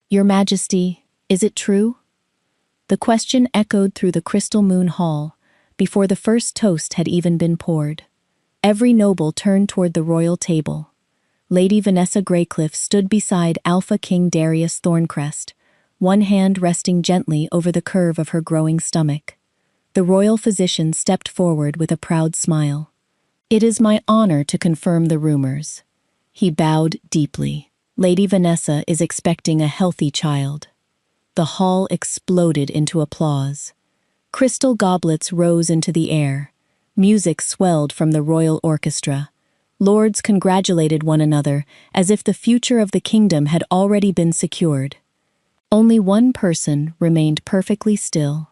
"Your Majesty, is it true?" The question echoed through the crystal moon hall before the first toast had even been poured. Every noble turned toward the royal table. Lady Vanessa Greycliff stood beside Alpha King Darius Thorncrest, one hand resting gently over the curve of her growing stomach. The royal physician stepped forward with a proud smile. "It is my honor to confirm the rumors." He bowed deeply. "Lady Vanessa is expecting a healthy child." The hall exploded into applause. Crystal goblets rose into the air. Music swelled from the royal orchestra. Lords congratulated one another as if the future of the kingdom had already been secured. Only one person remained perfectly still.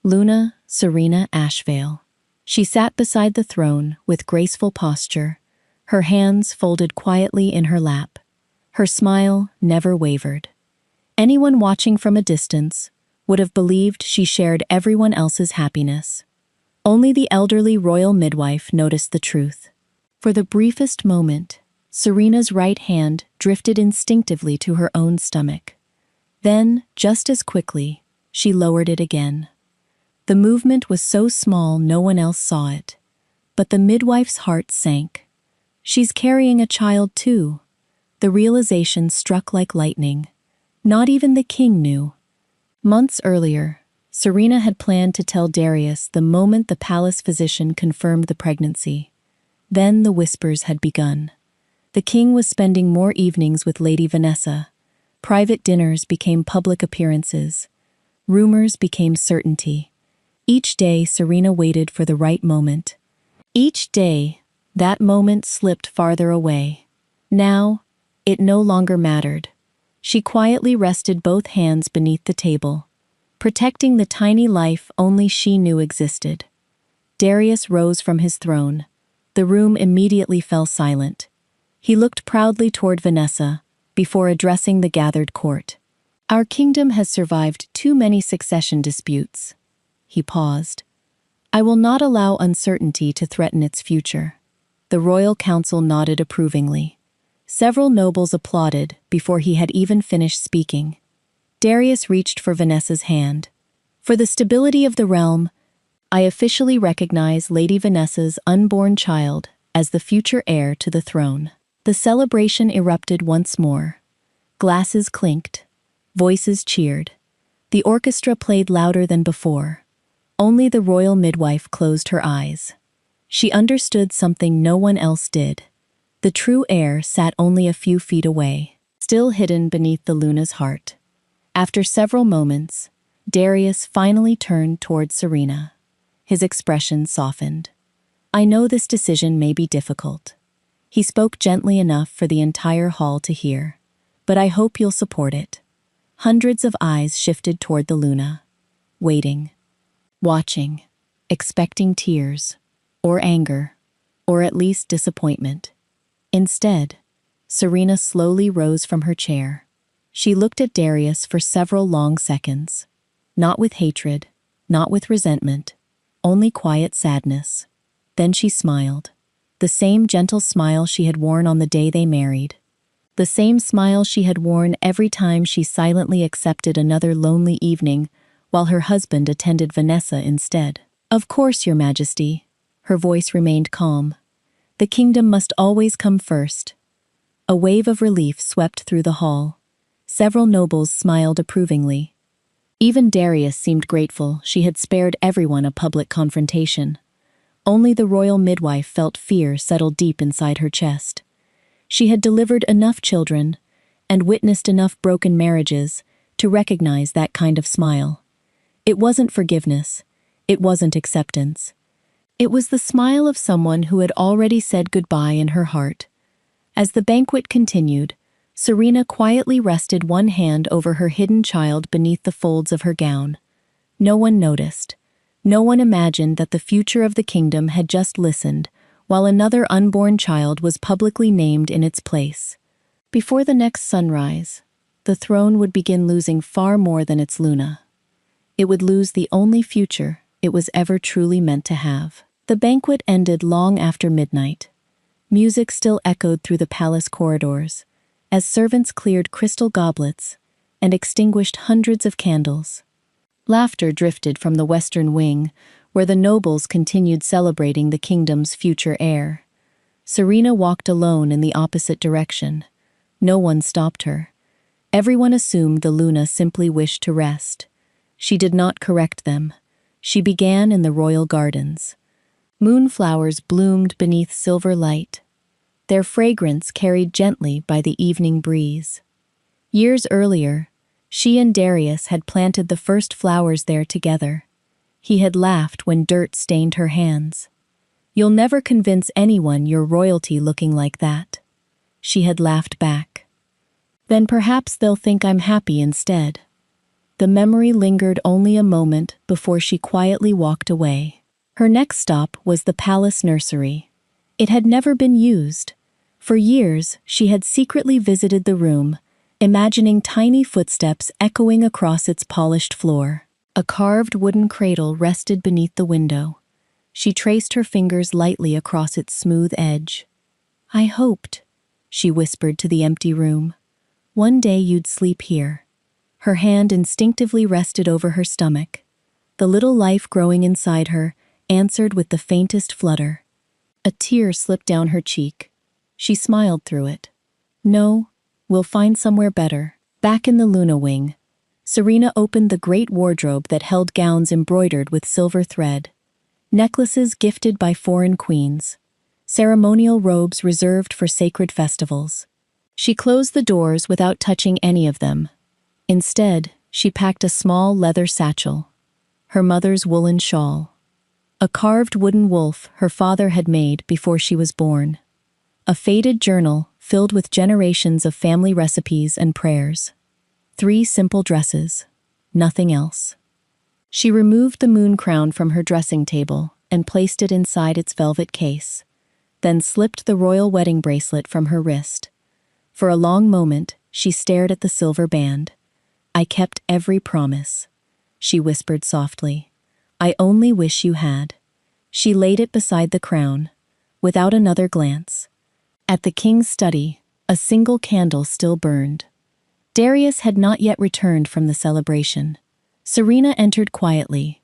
Luna Serena Ashvale. She sat beside the throne with graceful posture, her hands folded quietly in her lap. Her smile never wavered. Anyone watching from a distance would have believed she shared everyone else's happiness. Only the elderly royal midwife noticed the truth. For the briefest moment, Serena's right hand drifted instinctively to her own stomach. Then, just as quickly, she lowered it again. The movement was so small no one else saw it. But the midwife's heart sank. She's carrying a child too. The realization struck like lightning. Not even the king knew. Months earlier, Serena had planned to tell Darius the moment the palace physician confirmed the pregnancy. Then the whispers had begun. The king was spending more evenings with Lady Vanessa. Private dinners became public appearances. Rumors became certainty. Each day, Serena waited for the right moment. Each day, that moment slipped farther away. Now, it no longer mattered. She quietly rested both hands beneath the table, protecting the tiny life only she knew existed. Darius rose from his throne. The room immediately fell silent. He looked proudly toward Vanessa before addressing the gathered court. "Our kingdom has survived too many succession disputes." He paused. "I will not allow uncertainty to threaten its future." The royal council nodded approvingly. Several nobles applauded before he had even finished speaking. Darius reached for Vanessa's hand. "For the stability of the realm, I officially recognize Lady Vanessa's unborn child as the future heir to the throne." The celebration erupted once more. Glasses clinked. Voices cheered. The orchestra played louder than before. Only the royal midwife closed her eyes. She understood something no one else did. The true heir sat only a few feet away, still hidden beneath the Luna's heart. After several moments, Darius finally turned toward Serena. His expression softened. "I know this decision may be difficult." He spoke gently enough for the entire hall to hear. "But I hope you'll support it." Hundreds of eyes shifted toward the Luna, waiting, watching, expecting tears, or anger, or at least disappointment. Instead, Serena slowly rose from her chair. She looked at Darius for several long seconds. Not with hatred, not with resentment, only quiet sadness. Then she smiled. The same gentle smile she had worn on the day they married. The same smile she had worn every time she silently accepted another lonely evening while her husband attended Vanessa instead. "Of course, Your Majesty." Her voice remained calm. "The kingdom must always come first." A wave of relief swept through the hall. Several nobles smiled approvingly. Even Darius seemed grateful she had spared everyone a public confrontation. Only the royal midwife felt fear settle deep inside her chest. She had delivered enough children and witnessed enough broken marriages to recognize that kind of smile. It wasn't forgiveness. It wasn't acceptance. It was the smile of someone who had already said goodbye in her heart. As the banquet continued, Serena quietly rested one hand over her hidden child beneath the folds of her gown. No one noticed. No one imagined that the future of the kingdom had just listened, while another unborn child was publicly named in its place. Before the next sunrise, the throne would begin losing far more than its Luna. It would lose the only future it was ever truly meant to have. The banquet ended long after midnight. Music still echoed through the palace corridors, as servants cleared crystal goblets and extinguished hundreds of candles. Laughter drifted from the western wing, where the nobles continued celebrating the kingdom's future heir. Serena walked alone in the opposite direction. No one stopped her. Everyone assumed the Luna simply wished to rest. She did not correct them. She began in the royal gardens. Moonflowers bloomed beneath silver light, their fragrance carried gently by the evening breeze. Years earlier, she and Darius had planted the first flowers there together. He had laughed when dirt stained her hands. "You'll never convince anyone you're royalty looking like that." She had laughed back. "Then perhaps they'll think I'm happy instead." The memory lingered only a moment before she quietly walked away. Her next stop was the palace nursery. It had never been used. For years, she had secretly visited the room, imagining tiny footsteps echoing across its polished floor. A carved wooden cradle rested beneath the window. She traced her fingers lightly across its smooth edge. "I hoped," she whispered to the empty room, "one day you'd sleep here." Her hand instinctively rested over her stomach. The little life growing inside her answered with the faintest flutter. A tear slipped down her cheek. She smiled through it. "No, we'll find somewhere better." Back in the Luna wing, Serena opened the great wardrobe that held gowns embroidered with silver thread, necklaces gifted by foreign queens, ceremonial robes reserved for sacred festivals. She closed the doors without touching any of them. Instead, she packed a small leather satchel, her mother's woolen shawl, a carved wooden wolf her father had made before she was born, a faded journal filled with generations of family recipes and prayers, 3 simple dresses, nothing else. She removed the moon crown from her dressing table and placed it inside its velvet case, then slipped the royal wedding bracelet from her wrist. For a long moment, she stared at the silver band. "I kept every promise," she whispered softly. "I only wish you had." She laid it beside the crown, without another glance. At the king's study, a single candle still burned. Darius had not yet returned from the celebration. Serena entered quietly.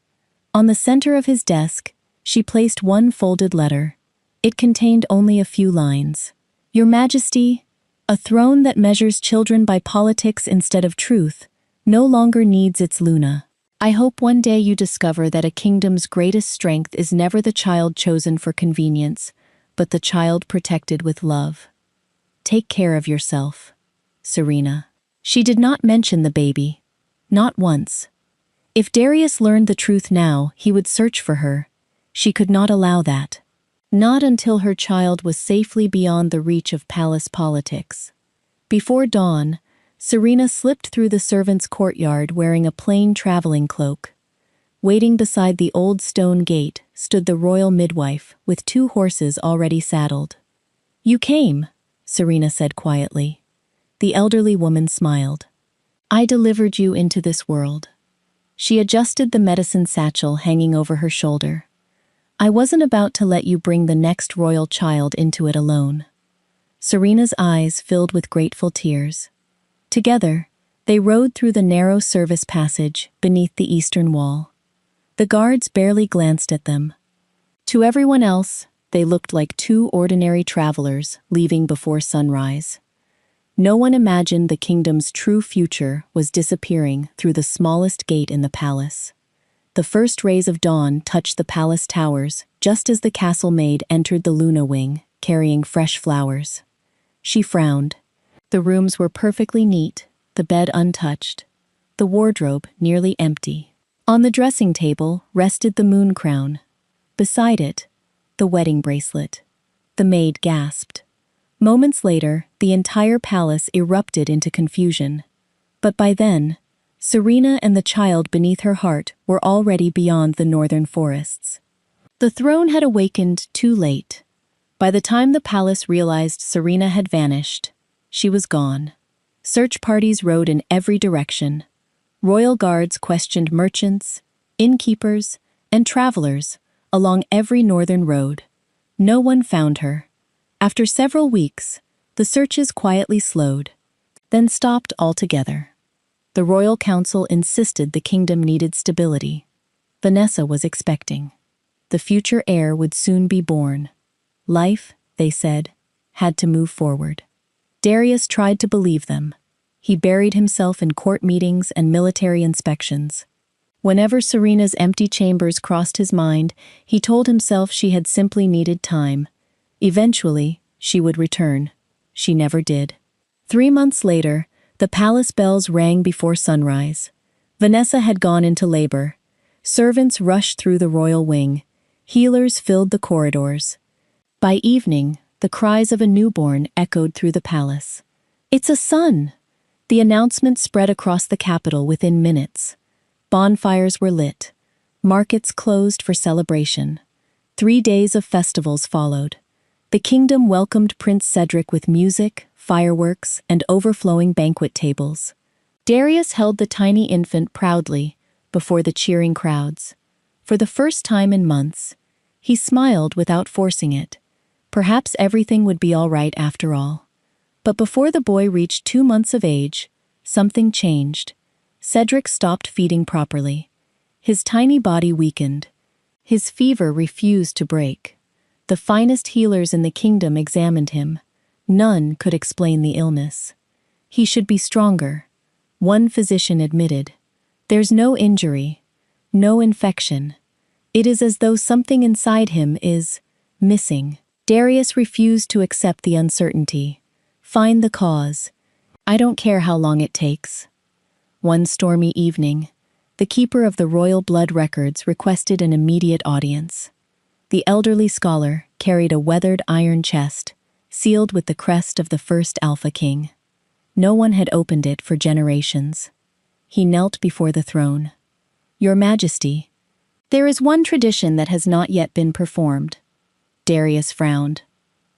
On the center of his desk, she placed one folded letter. It contained only a few lines. "Your Majesty, a throne that measures children by politics instead of truth no longer needs its Luna. I hope one day you discover that a kingdom's greatest strength is never the child chosen for convenience, but the child protected with love. Take care of yourself, Serena." She did not mention the baby. Not once. If Darius learned the truth now, he would search for her. She could not allow that. Not until her child was safely beyond the reach of palace politics. Before dawn, Serena slipped through the servants' courtyard wearing a plain traveling cloak. Waiting beside the old stone gate stood the royal midwife with 2 horses already saddled. "You came," Serena said quietly. The elderly woman smiled. "I delivered you into this world." She adjusted the medicine satchel hanging over her shoulder. "I wasn't about to let you bring the next royal child into it alone." Serena's eyes filled with grateful tears. Together, they rode through the narrow service passage beneath the eastern wall. The guards barely glanced at them. To everyone else, they looked like 2 ordinary travelers leaving before sunrise. No one imagined the kingdom's true future was disappearing through the smallest gate in the palace. The first rays of dawn touched the palace towers just as the castle maid entered the Luna wing, carrying fresh flowers. She frowned. The rooms were perfectly neat, the bed untouched, the wardrobe nearly empty. On the dressing table rested the moon crown. Beside it, the wedding bracelet. The maid gasped. Moments later, the entire palace erupted into confusion. But by then, Serena and the child beneath her heart were already beyond the northern forests. The throne had awakened too late. By the time the palace realized Serena had vanished, she was gone. Search parties rode in every direction. Royal guards questioned merchants, innkeepers, and travelers along every northern road. No one found her. After several weeks, the searches quietly slowed, then stopped altogether. The royal council insisted the kingdom needed stability. Vanessa was expecting. The future heir would soon be born. Life, they said, had to move forward. Darius tried to believe them. He buried himself in court meetings and military inspections. Whenever Serena's empty chambers crossed his mind, he told himself she had simply needed time. Eventually, she would return. She never did. 3 months later, the palace bells rang before sunrise. Vanessa had gone into labor. Servants rushed through the royal wing. Healers filled the corridors. By evening, the cries of a newborn echoed through the palace. "It's a son!" The announcement spread across the capital within minutes. Bonfires were lit. Markets closed for celebration. 3 days of festivals followed. The kingdom welcomed Prince Cedric with music, fireworks, and overflowing banquet tables. Darius held the tiny infant proudly before the cheering crowds. For the first time in months, he smiled without forcing it. Perhaps everything would be all right after all. But before the boy reached 2 months of age, something changed. Cedric stopped feeding properly. His tiny body weakened. His fever refused to break. The finest healers in the kingdom examined him. None could explain the illness. He should be stronger. One physician admitted, "There's no injury, no infection. It is as though something inside him is missing." Darius refused to accept the uncertainty. "Find the cause. I don't care how long it takes." One stormy evening, the keeper of the royal blood records requested an immediate audience. The elderly scholar carried a weathered iron chest, sealed with the crest of the first Alpha King. No one had opened it for generations. He knelt before the throne. "Your Majesty, there is one tradition that has not yet been performed." Darius frowned.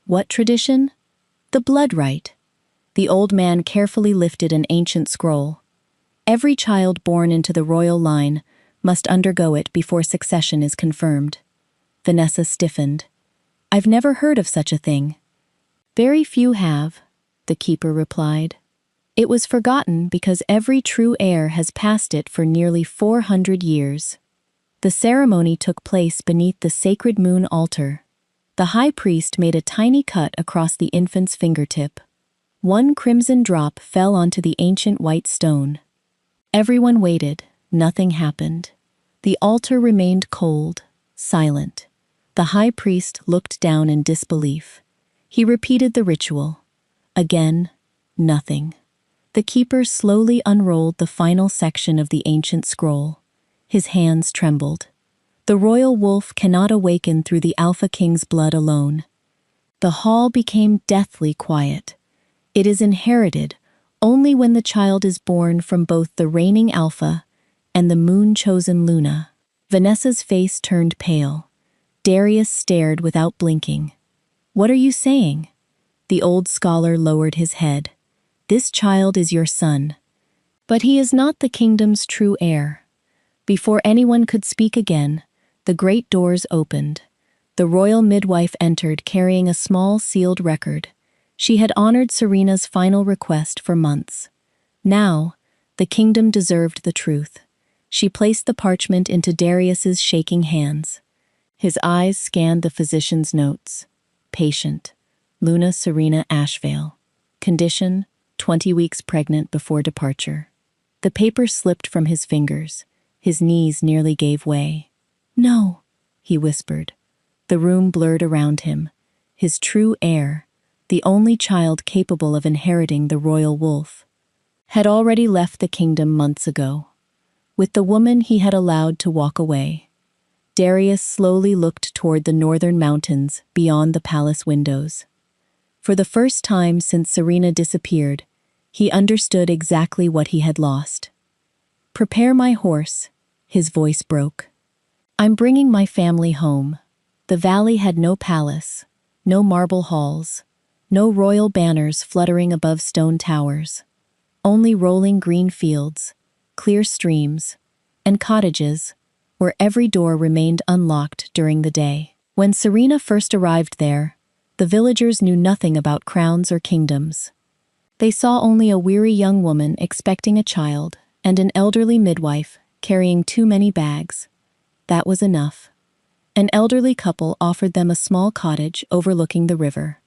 "What tradition?" "The blood rite." The old man carefully lifted an ancient scroll. "Every child born into the royal line must undergo it before succession is confirmed." Vanessa stiffened. "I've never heard of such a thing." "Very few have," the keeper replied. "It was forgotten because every true heir has passed it for nearly 400 years. The ceremony took place beneath the sacred moon altar. The high priest made a tiny cut across the infant's fingertip. One crimson drop fell onto the ancient white stone. Everyone waited. Nothing happened. The altar remained cold, silent. The high priest looked down in disbelief. He repeated the ritual. Again, nothing. The keeper slowly unrolled the final section of the ancient scroll. His hands trembled. The royal wolf cannot awaken through the Alpha King's blood alone. The hall became deathly quiet. It is inherited only when the child is born from both the reigning Alpha and the moon-chosen Luna. Vanessa's face turned pale. Darius stared without blinking. "What are you saying?" The old scholar lowered his head. "This child is your son. But he is not the kingdom's true heir." Before anyone could speak again, the great doors opened. The royal midwife entered carrying a small sealed record. She had honored Serena's final request for months. Now, the kingdom deserved the truth. She placed the parchment into Darius's shaking hands. His eyes scanned the physician's notes. Patient, Luna Serena Ashvale. Condition, 20 weeks pregnant before departure. The paper slipped from his fingers. His knees nearly gave way. "No," he whispered. The room blurred around him. His true heir, the only child capable of inheriting the royal wolf, had already left the kingdom months ago. With the woman he had allowed to walk away. Darius slowly looked toward the northern mountains beyond the palace windows. For the first time since Serena disappeared, he understood exactly what he had lost. "Prepare my horse," his voice broke. "I'm bringing my family home." The valley had no palace, no marble halls, no royal banners fluttering above stone towers. Only rolling green fields, clear streams, and cottages where every door remained unlocked during the day. When Serena first arrived there, the villagers knew nothing about crowns or kingdoms. They saw only a weary young woman expecting a child and an elderly midwife carrying too many bags. That was enough. An elderly couple offered them a small cottage overlooking the river.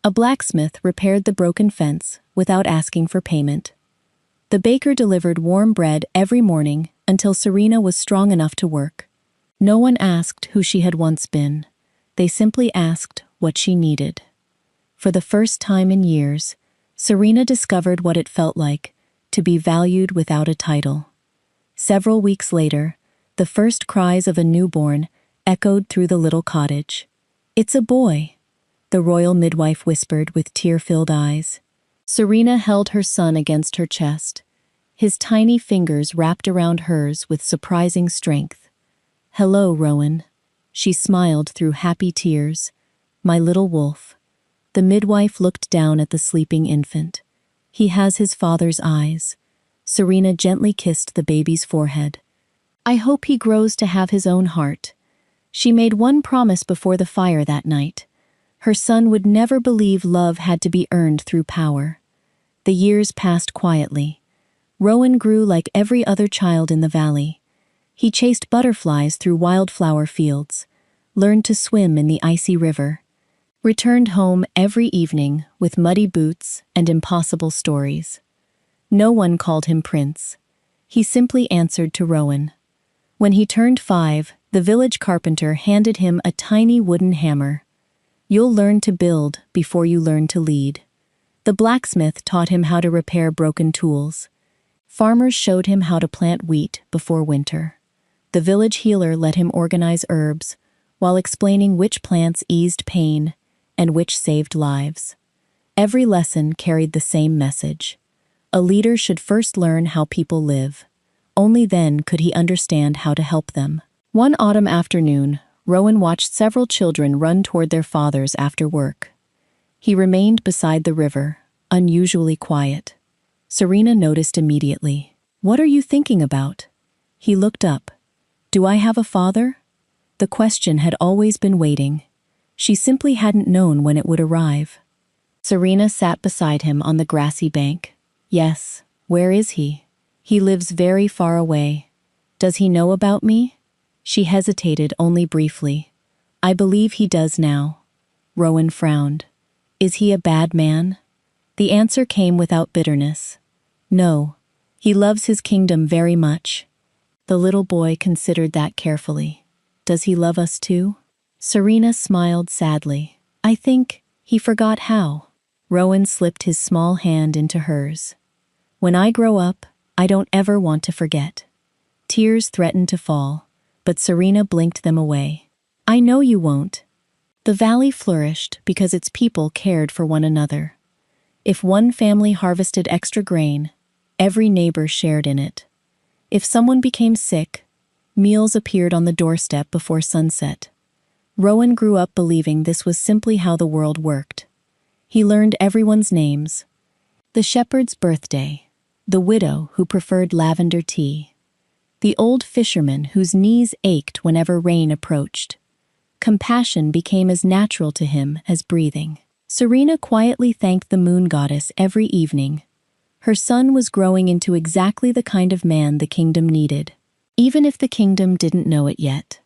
A blacksmith repaired the broken fence without asking for payment. The baker delivered warm bread every morning until Serena was strong enough to work. No one asked who she had once been. They simply asked what she needed. For the first time in years, Serena discovered what it felt like to be valued without a title. Several weeks later, the first cries of a newborn echoed through the little cottage. "It's a boy," the royal midwife whispered with tear-filled eyes. Serena held her son against her chest, his tiny fingers wrapped around hers with surprising strength. "Hello, Rowan." She smiled through happy tears. "My little wolf." The midwife looked down at the sleeping infant. "He has his father's eyes." Serena gently kissed the baby's forehead. "I hope he grows to have his own heart." She made one promise before the fire that night. Her son would never believe love had to be earned through power. The years passed quietly. Rowan grew like every other child in the valley. He chased butterflies through wildflower fields, learned to swim in the icy river, returned home every evening with muddy boots and impossible stories. No one called him Prince. He simply answered to Rowan. When he turned 5, the village carpenter handed him a tiny wooden hammer. "You'll learn to build before you learn to lead." The blacksmith taught him how to repair broken tools. Farmers showed him how to plant wheat before winter. The village healer let him organize herbs, while explaining which plants eased pain and which saved lives. Every lesson carried the same message. A leader should first learn how people live. Only then could he understand how to help them. One autumn afternoon, Rowan watched several children run toward their fathers after work. He remained beside the river, unusually quiet. Serena noticed immediately. "What are you thinking about?" He looked up. "Do I have a father?" The question had always been waiting. She simply hadn't known when it would arrive. Serena sat beside him on the grassy bank. "Yes, where is he?" "He lives very far away." "Does he know about me?" She hesitated only briefly. "I believe he does now." Rowan frowned. "Is he a bad man?" The answer came without bitterness. "No, he loves his kingdom very much." The little boy considered that carefully. "Does he love us too?" Serena smiled sadly. "I think he forgot how." Rowan slipped his small hand into hers. "When I grow up, I don't ever want to forget." Tears threatened to fall, but Serena blinked them away. "I know you won't." The valley flourished because its people cared for one another. If one family harvested extra grain, every neighbor shared in it. If someone became sick, meals appeared on the doorstep before sunset. Rowan grew up believing this was simply how the world worked. He learned everyone's names. The shepherd's birthday, the widow who preferred lavender tea, the old fisherman whose knees ached whenever rain approached. Compassion became as natural to him as breathing. Serena quietly thanked the moon goddess every evening. Her son was growing into exactly the kind of man the kingdom needed, even if the kingdom didn't know it yet.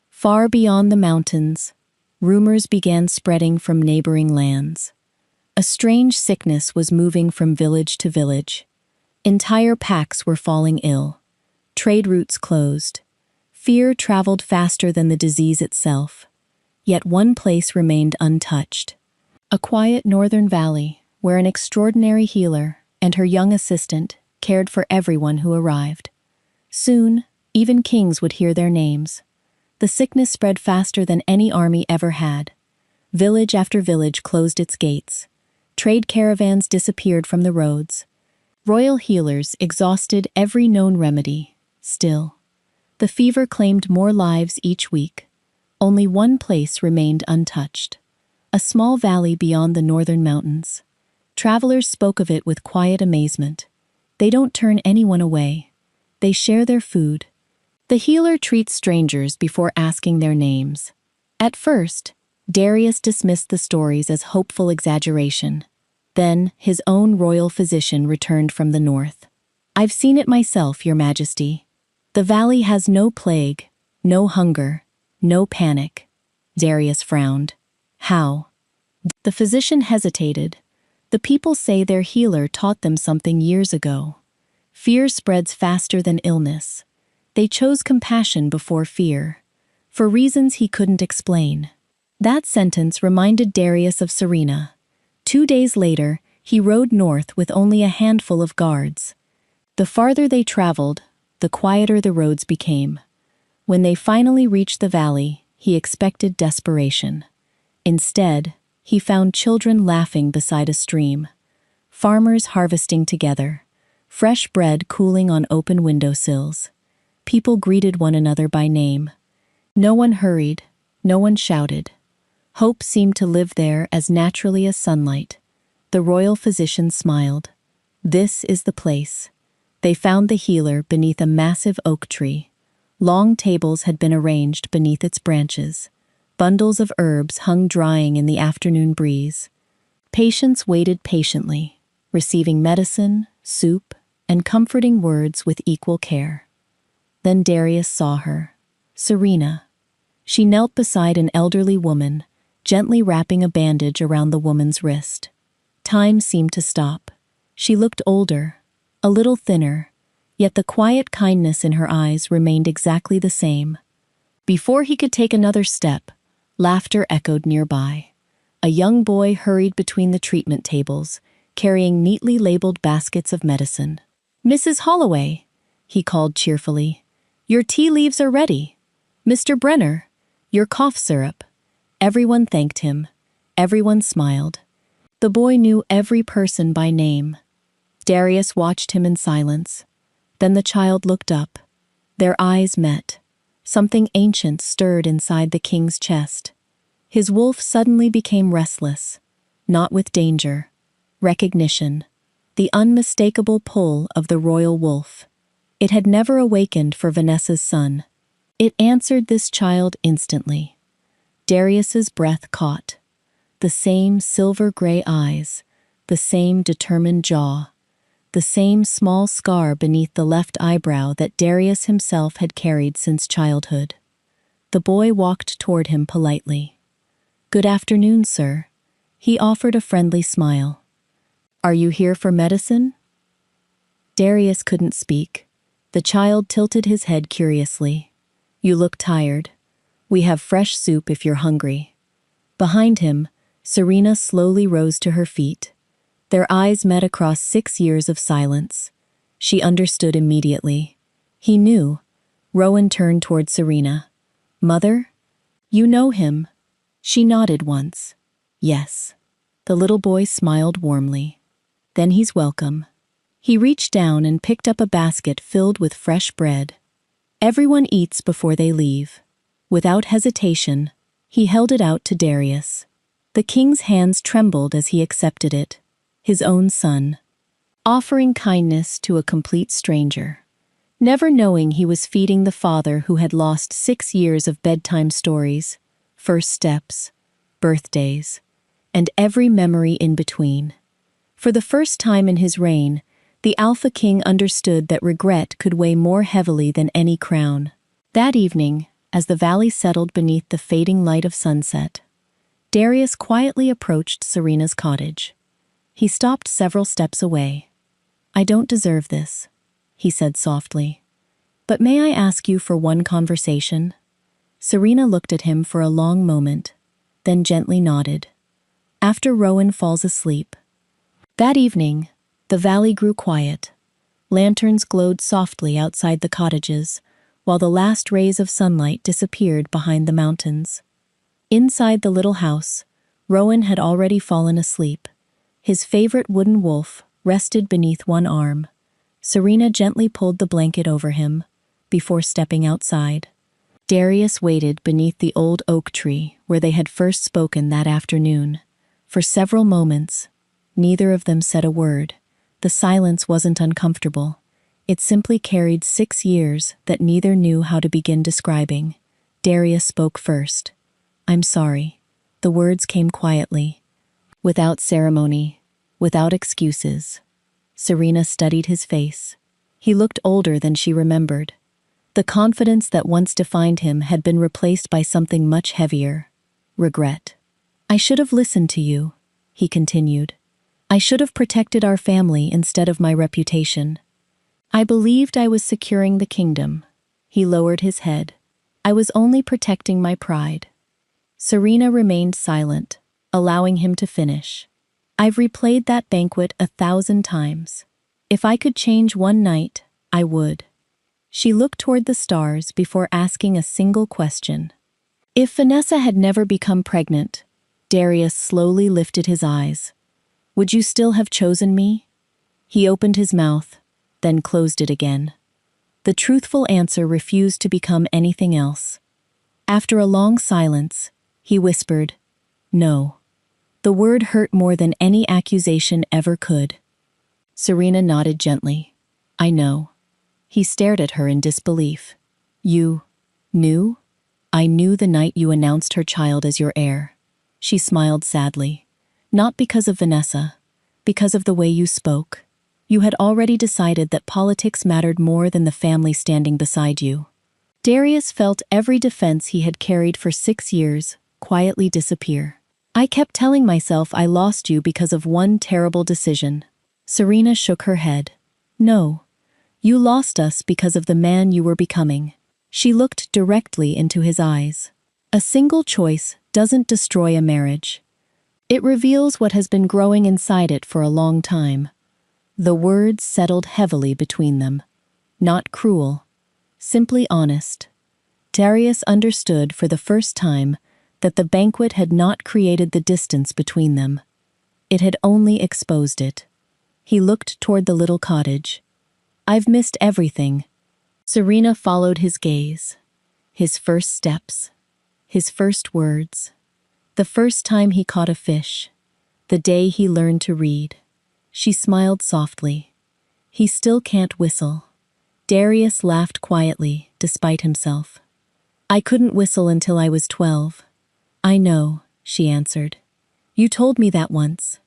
Far beyond the mountains, rumors began spreading from neighboring lands. A strange sickness was moving from village to village. Entire packs were falling ill. Trade routes closed. Fear traveled faster than the disease itself. Yet one place remained untouched. A quiet northern valley where an extraordinary healer and her young assistant cared for everyone who arrived. Soon, even kings would hear their names. The sickness spread faster than any army ever had. Village after village closed its gates. Trade caravans disappeared from the roads. Royal healers exhausted every known remedy. Still, the fever claimed more lives each week. Only one place remained untouched. A small valley beyond the northern mountains. Travelers spoke of it with quiet amazement. They don't turn anyone away. They share their food. The healer treats strangers before asking their names. At first, Darius dismissed the stories as hopeful exaggeration. Then, his own royal physician returned from the north. "I've seen it myself, your majesty. The valley has no plague, no hunger, no panic." Darius frowned. "How?" The physician hesitated. "The people say their healer taught them something years ago. Fear spreads faster than illness. They chose compassion before fear, for reasons he couldn't explain." That sentence reminded Darius of Serena. 2 days later, he rode north with only a handful of guards. The farther they traveled, the quieter the roads became. When they finally reached the valley, he expected desperation. Instead, he found children laughing beside a stream, farmers harvesting together, fresh bread cooling on open windowsills. People greeted one another by name. No one hurried, no one shouted. Hope seemed to live there as naturally as sunlight. The royal physician smiled. This is the place. They found the healer beneath a massive oak tree. Long tables had been arranged beneath its branches. Bundles of herbs hung drying in the afternoon breeze. Patients waited patiently, receiving medicine, soup, and comforting words with equal care. Then Darius saw her, Serena. She knelt beside an elderly woman, gently wrapping a bandage around the woman's wrist. Time seemed to stop. She looked older, a little thinner, yet the quiet kindness in her eyes remained exactly the same. Before he could take another step, laughter echoed nearby. A young boy hurried between the treatment tables, carrying neatly labeled baskets of medicine. "Mrs. Holloway," he called cheerfully, "your tea leaves are ready. Mr. Brenner, your cough syrup." Everyone thanked him. Everyone smiled. The boy knew every person by name. Darius watched him in silence. Then the child looked up. Their eyes met. Something ancient stirred inside the king's chest. His wolf suddenly became restless, not with danger. Recognition. The unmistakable pull of the royal wolf. It had never awakened for Vanessa's son. It answered this child instantly. Darius's breath caught. The same silver-gray eyes, the same determined jaw, the same small scar beneath the left eyebrow that Darius himself had carried since childhood. The boy walked toward him politely. "Good afternoon, sir." He offered a friendly smile. "Are you here for medicine?" Darius couldn't speak. The child tilted his head curiously. "You look tired. We have fresh soup if you're hungry." Behind him, Serena slowly rose to her feet. Their eyes met across 6 years of silence. She understood immediately. He knew. Rowan turned toward Serena. "Mother? You know him?" She nodded once. "Yes." The little boy smiled warmly. "Then he's welcome." He reached down and picked up a basket filled with fresh bread. "Everyone eats before they leave." Without hesitation, he held it out to Darius. The king's hands trembled as he accepted it. His own son. Offering kindness to a complete stranger. Never knowing he was feeding the father who had lost 6 years of bedtime stories, first steps, birthdays, and every memory in between. For the first time in his reign, the Alpha King understood that regret could weigh more heavily than any crown. That evening, as the valley settled beneath the fading light of sunset, Darius quietly approached Serena's cottage. He stopped several steps away. "I don't deserve this," he said softly. "But may I ask you for one conversation?" Serena looked at him for a long moment, then gently nodded. "After Rowan falls asleep." That evening, the valley grew quiet. Lanterns glowed softly outside the cottages, while the last rays of sunlight disappeared behind the mountains. Inside the little house, Rowan had already fallen asleep. His favorite wooden wolf rested beneath one arm. Serena gently pulled the blanket over him before stepping outside. Darius waited beneath the old oak tree where they had first spoken that afternoon. For several moments, neither of them said a word. The silence wasn't uncomfortable. It simply carried 6 years that neither knew how to begin describing. Darius spoke first. "I'm sorry." The words came quietly, without ceremony. without excuses. Serena studied his face. He looked older than she remembered. The confidence that once defined him had been replaced by something much heavier: regret. "I should have listened to you," he continued. "I should have protected our family instead of my reputation. I believed I was securing the kingdom." He lowered his head. "I was only protecting my pride." Serena remained silent, allowing him to finish. "I've replayed that banquet 1,000 times. If I could change one night, I would." She looked toward the stars before asking a single question. "If Vanessa had never become pregnant," Darius slowly lifted his eyes, "would you still have chosen me?" He opened his mouth, then closed it again. The truthful answer refused to become anything else. After a long silence, he whispered, "No." The word hurt more than any accusation ever could. Serena nodded gently. "I know." He stared at her in disbelief. "You knew?" "I knew the night you announced her child as your heir." She smiled sadly. "Not because of Vanessa, because of the way you spoke. You had already decided that politics mattered more than the family standing beside you." Darius felt every defense he had carried for 6 years quietly disappear. "I kept telling myself I lost you because of one terrible decision." Serena shook her head. "No, you lost us because of the man you were becoming." She looked directly into his eyes. "A single choice doesn't destroy a marriage. It reveals what has been growing inside it for a long time." The words settled heavily between them. Not cruel, simply honest. Darius understood for the first time that the banquet had not created the distance between them. It had only exposed it. He looked toward the little cottage. "I've missed everything." Serena followed his gaze. His first steps. His first words. The first time he caught a fish. The day he learned to read. She smiled softly. "He still can't whistle." Darius laughed quietly, despite himself. "I couldn't whistle until I was 12. "I know," she answered. "You told me that once."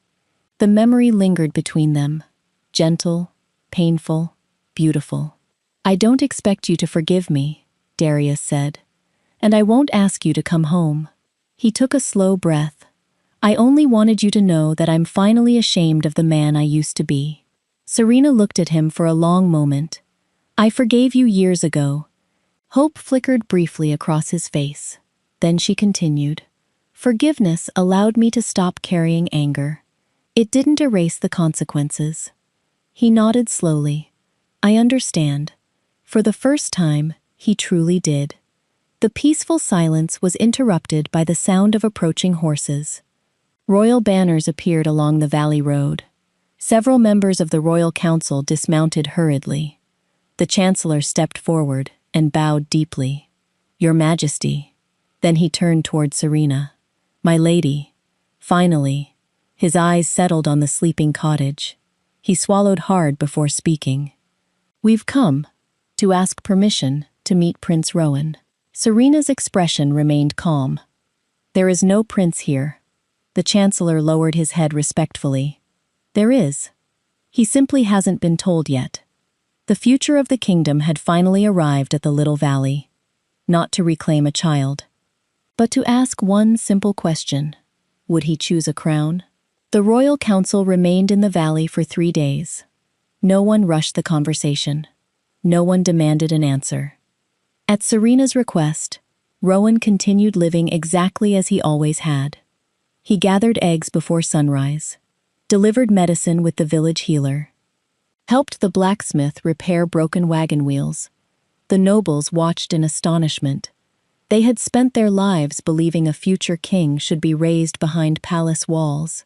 The memory lingered between them. Gentle, painful, beautiful. "I don't expect you to forgive me," Darius said. "And I won't ask you to come home." He took a slow breath. "I only wanted you to know that I'm finally ashamed of the man I used to be." Serena looked at him for a long moment. "I forgave you years ago." Hope flickered briefly across his face. Then she continued, "Forgiveness allowed me to stop carrying anger. It didn't erase the consequences." He nodded slowly. "I understand." For the first time, he truly did. The peaceful silence was interrupted by the sound of approaching horses. Royal banners appeared along the valley road. Several members of the royal council dismounted hurriedly. The chancellor stepped forward and bowed deeply. "Your Majesty." Then he turned toward Serena. "My lady." Finally, his eyes settled on the sleeping cottage. He swallowed hard before speaking. "We've come to ask permission to meet Prince Rowan." Serena's expression remained calm. "There is no prince here." The chancellor lowered his head respectfully. "There is. He simply hasn't been told yet." The future of the kingdom had finally arrived at the little valley. Not to reclaim a child, but to ask one simple question. Would he choose a crown? The royal council remained in the valley for 3 days. No one rushed the conversation. No one demanded an answer. At Serena's request, Rowan continued living exactly as he always had. He gathered eggs before sunrise, delivered medicine with the village healer, helped the blacksmith repair broken wagon wheels. The nobles watched in astonishment. They had spent their lives believing a future king should be raised behind palace walls.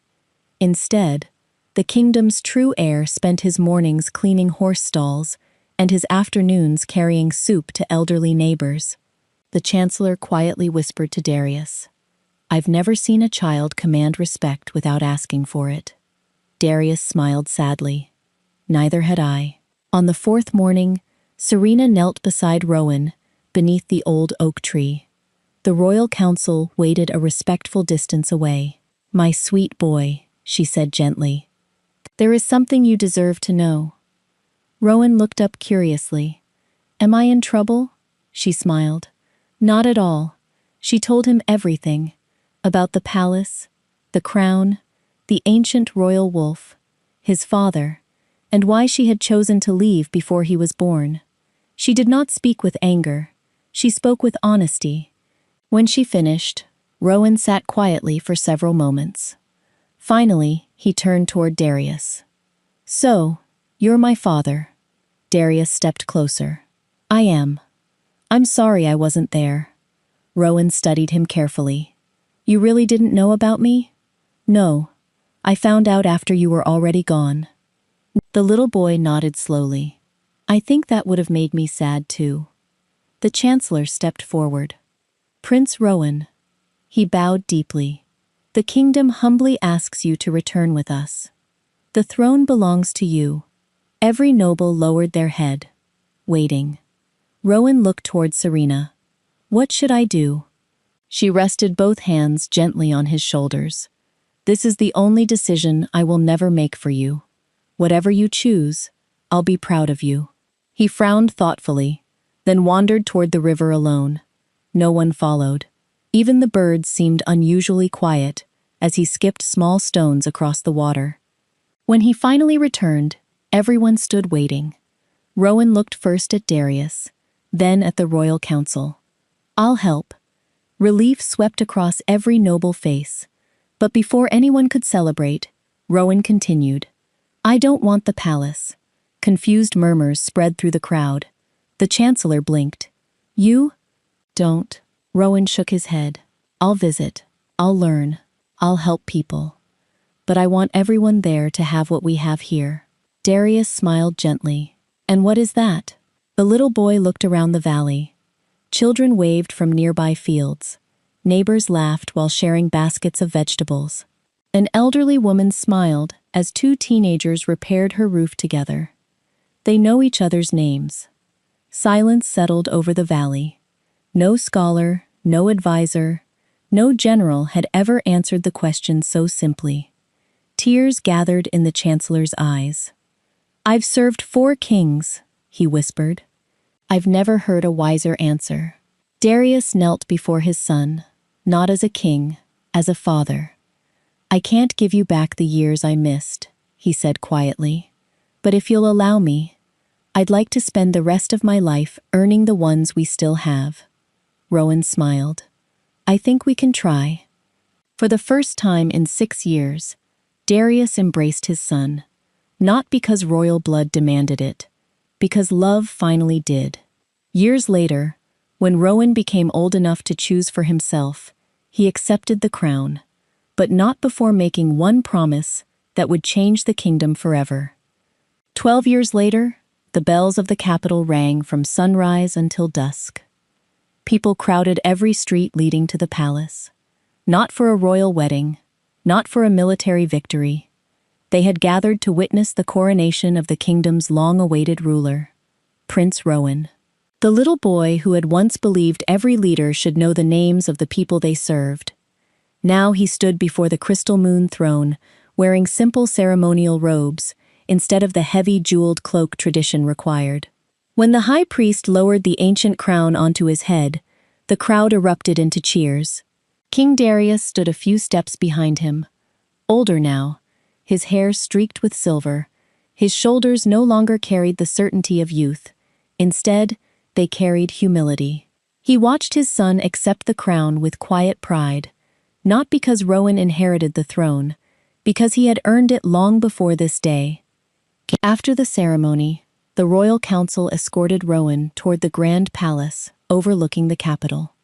Instead, the kingdom's true heir spent his mornings cleaning horse stalls and his afternoons carrying soup to elderly neighbors. The chancellor quietly whispered to Darius, "I've never seen a child command respect without asking for it." Darius smiled sadly. "Neither had I." On the 4th morning, Serena knelt beside Rowan, beneath the old oak tree. The royal council waited a respectful distance away. "My sweet boy," she said gently. There is something you deserve to know. Rowan looked up curiously. Am I in trouble? She smiled. Not at all. She told him everything. About the palace, the crown, the ancient royal wolf, his father, and why she had chosen to leave before he was born. She did not speak with anger. She spoke with honesty. When she finished, Rowan sat quietly for several moments. Finally, he turned toward Darius. So, you're my father. Darius stepped closer. I am. I'm sorry I wasn't there. Rowan studied him carefully. You really didn't know about me? No. I found out after you were already gone. The little boy nodded slowly. I think that would have made me sad too. The Chancellor stepped forward. Prince Rowan. He bowed deeply. The kingdom humbly asks you to return with us. The throne belongs to you. Every noble lowered their head, waiting. Rowan looked toward Serena. What should I do? She rested both hands gently on his shoulders. This is the only decision I will never make for you. Whatever you choose, I'll be proud of you. He frowned thoughtfully, then wandered toward the river alone. No one followed. Even the birds seemed unusually quiet as he skipped small stones across the water. When he finally returned, everyone stood waiting. Rowan looked first at Darius, then at the royal council. I'll help. Relief swept across every noble face. But before anyone could celebrate, Rowan continued. I don't want the palace. Confused murmurs spread through the crowd. The Chancellor blinked. You? Don't. Rowan shook his head. I'll visit. I'll learn. I'll help people. But I want everyone there to have what we have here. Darius smiled gently. And what is that? The little boy looked around the valley. Children waved from nearby fields. Neighbors laughed while sharing baskets of vegetables. An elderly woman smiled as two teenagers repaired her roof together. They know each other's names. Silence settled over the valley. No scholar, no advisor, no general had ever answered the question so simply. Tears gathered in the Chancellor's eyes. I've served 4 kings, he whispered. I've never heard a wiser answer. Darius knelt before his son, not as a king, as a father. I can't give you back the years I missed, he said quietly. But if you'll allow me, I'd like to spend the rest of my life earning the ones we still have. Rowan smiled. I think we can try. For the first time in 6 years, Darius embraced his son, not because royal blood demanded it, because love finally did. Years later, when Rowan became old enough to choose for himself, he accepted the crown, but not before making one promise that would change the kingdom forever. 12 years later, the bells of the capital rang from sunrise until dusk. People crowded every street leading to the palace. Not for a royal wedding, not for a military victory. They had gathered to witness the coronation of the kingdom's long-awaited ruler, Prince Rowan. The little boy who had once believed every leader should know the names of the people they served. Now he stood before the crystal moon throne, wearing simple ceremonial robes, instead of the heavy jeweled cloak tradition required. When the high priest lowered the ancient crown onto his head, the crowd erupted into cheers. King Darius stood a few steps behind him. Older now, his hair streaked with silver, his shoulders no longer carried the certainty of youth. Instead, they carried humility. He watched his son accept the crown with quiet pride, not because Rowan inherited the throne, because he had earned it long before this day. After the ceremony, the royal council escorted Rowan toward the grand palace overlooking the capital.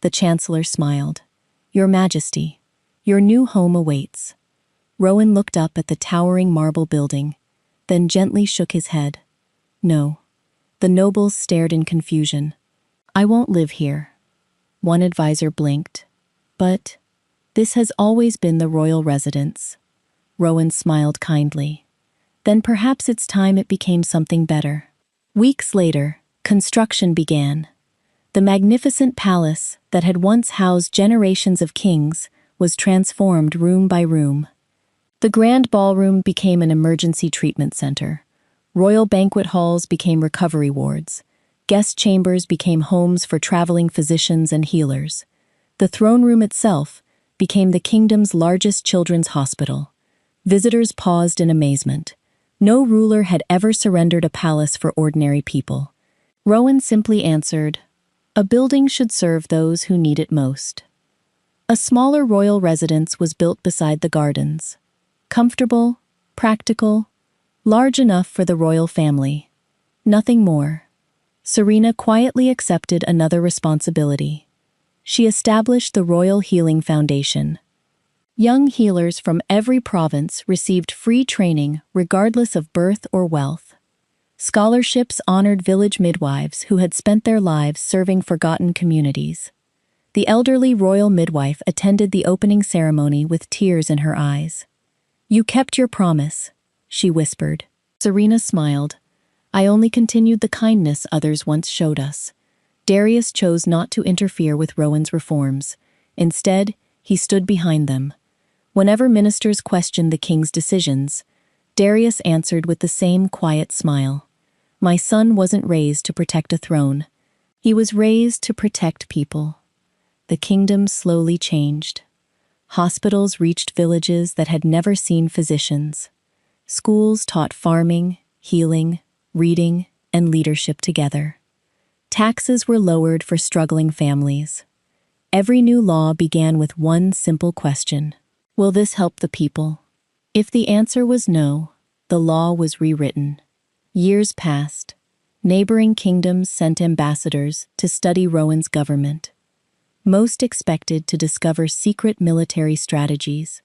The Chancellor smiled. Your Majesty, your new home awaits. Rowan looked up at the towering marble building, then gently shook his head. No. The nobles stared in confusion. I won't live here. One advisor blinked. But this has always been the royal residence. Rowan smiled kindly. Then perhaps it's time it became something better. Weeks later, construction began. The magnificent palace that had once housed generations of kings was transformed room by room. The grand ballroom became an emergency treatment center. Royal banquet halls became recovery wards. Guest chambers became homes for traveling physicians and healers. The throne room itself became the kingdom's largest children's hospital. Visitors paused in amazement. No ruler had ever surrendered a palace for ordinary people. Rowan simply answered, "A building should serve those who need it most." A smaller royal residence was built beside the gardens. Comfortable, practical, large enough for the royal family. Nothing more. Serena quietly accepted another responsibility. She established the Royal Healing Foundation. Young healers from every province received free training regardless of birth or wealth. Scholarships honored village midwives who had spent their lives serving forgotten communities. The elderly royal midwife attended the opening ceremony with tears in her eyes. "You kept your promise," she whispered. Serena smiled. "I only continued the kindness others once showed us." Darius chose not to interfere with Rowan's reforms. Instead, he stood behind them. Whenever ministers questioned the king's decisions, Darius answered with the same quiet smile. "My son wasn't raised to protect a throne. He was raised to protect people." The kingdom slowly changed. Hospitals reached villages that had never seen physicians. Schools taught farming, healing, reading, and leadership together. Taxes were lowered for struggling families. Every new law began with one simple question: will this help the people? If the answer was no, the law was rewritten. Years passed. Neighboring kingdoms sent ambassadors to study Rowan's government. Most expected to discover secret military strategies.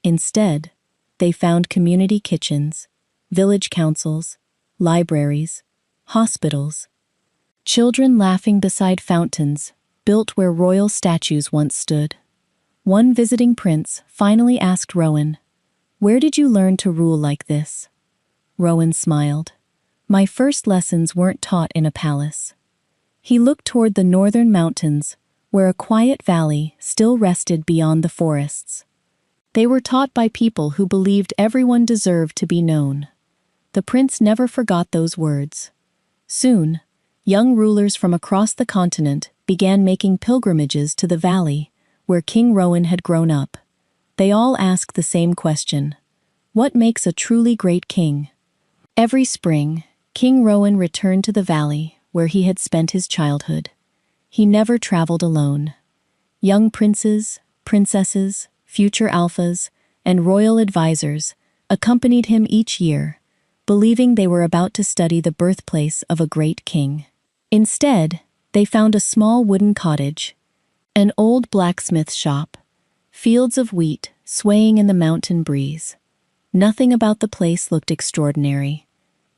Instead, they found community kitchens, village councils, libraries, hospitals. Children laughing beside fountains, built where royal statues once stood. One visiting prince finally asked Rowan, "Where did you learn to rule like this?" Rowan smiled. "My first lessons weren't taught in a palace." He looked toward the northern mountains, where a quiet valley still rested beyond the forests. They were taught by people who believed everyone deserved to be known. The prince never forgot those words. Soon, young rulers from across the continent began making pilgrimages to the valley where King Rowan had grown up. They all asked the same question: what makes a truly great king? Every spring, King Rowan returned to the valley where he had spent his childhood. He never traveled alone. Young princes, princesses, future alphas, and royal advisors accompanied him each year, believing they were about to study the birthplace of a great king. Instead, they found a small wooden cottage, an old blacksmith shop, fields of wheat swaying in the mountain breeze. Nothing about the place looked extraordinary,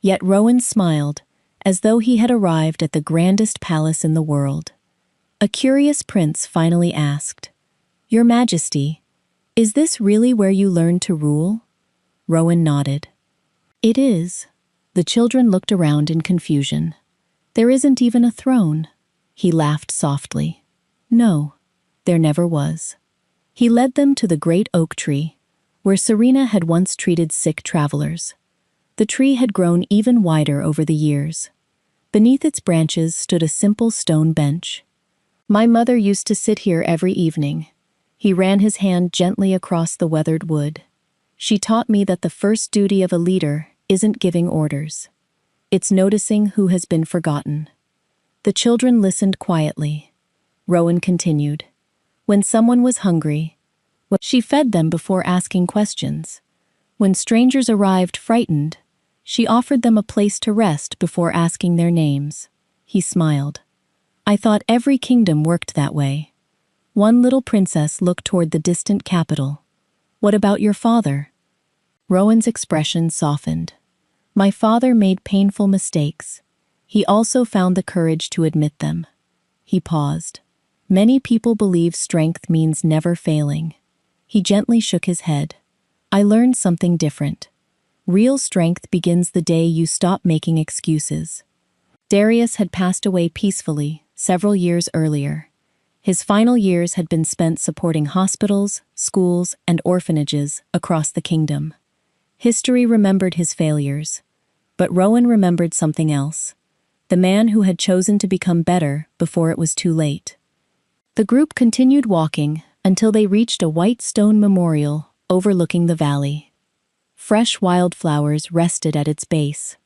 yet Rowan smiled as though he had arrived at the grandest palace in the world. A curious prince finally asked, "Your Majesty, is this really where you learned to rule?" Rowan nodded. "It is." The children looked around in confusion. "There isn't even a throne." He laughed softly. "No, there never was." He led them to the great oak tree, where Serena had once treated sick travelers. The tree had grown even wider over the years. Beneath its branches stood a simple stone bench. "My mother used to sit here every evening." He ran his hand gently across the weathered wood. "She taught me that the first duty of a leader isn't giving orders. It's noticing who has been forgotten." The children listened quietly. Rowan continued. "When someone was hungry, she fed them before asking questions. When strangers arrived frightened, she offered them a place to rest before asking their names." He smiled. "I thought every kingdom worked that way." One little princess looked toward the distant capital. "What about your father?" Rowan's expression softened. "My father made painful mistakes. He also found the courage to admit them." He paused. "Many people believe strength means never failing." He gently shook his head. "I learned something different. Real strength begins the day you stop making excuses." Darius had passed away peacefully several years earlier. His final years had been spent supporting hospitals, schools, and orphanages across the kingdom. History remembered his failures, but Rowan remembered something else: the man who had chosen to become better before it was too late. The group continued walking until they reached a white stone memorial overlooking the valley. Fresh wildflowers rested at its base.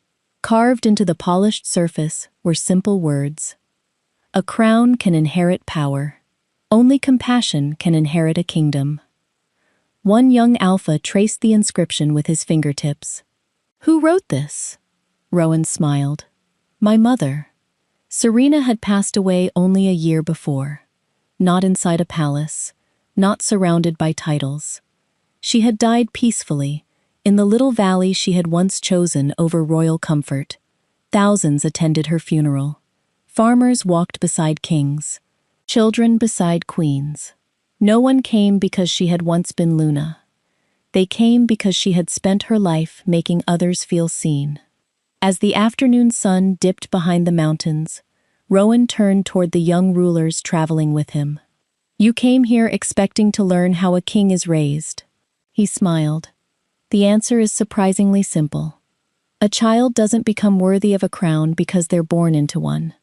Carved into the polished surface were simple words: "A crown can inherit power. Only compassion can inherit a kingdom." One young alpha traced the inscription with his fingertips. "Who wrote this?" Rowan smiled. "My mother." Serena had passed away only a year before. Not inside a palace, not surrounded by titles. She had died peacefully, in the little valley she had once chosen over royal comfort. Thousands attended her funeral. Farmers walked beside kings, children beside queens. No one came because she had once been Luna. They came because she had spent her life making others feel seen. As the afternoon sun dipped behind the mountains, Rowan turned toward the young rulers traveling with him. "You came here expecting to learn how a king is raised." He smiled. "The answer is surprisingly simple. A child doesn't become worthy of a crown because they're born into one.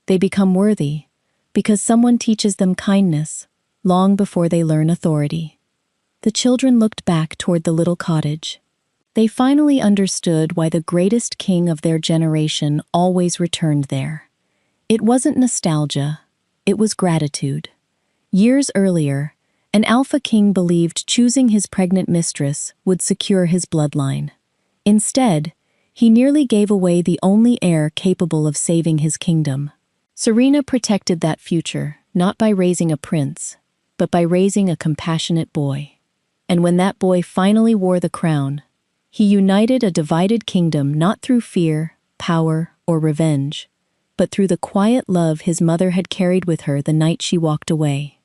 They become worthy because someone teaches them kindness long before they learn authority." The children looked back toward the little cottage. They finally understood why the greatest king of their generation always returned there. It wasn't nostalgia, it was gratitude. Years earlier, an alpha king believed choosing his pregnant mistress would secure his bloodline. Instead, he nearly gave away the only heir capable of saving his kingdom. Serena protected that future, not by raising a prince, but by raising a compassionate boy. And when that boy finally wore the crown, he united a divided kingdom not through fear, power, or revenge, but through the quiet love his mother had carried with her the night she walked away.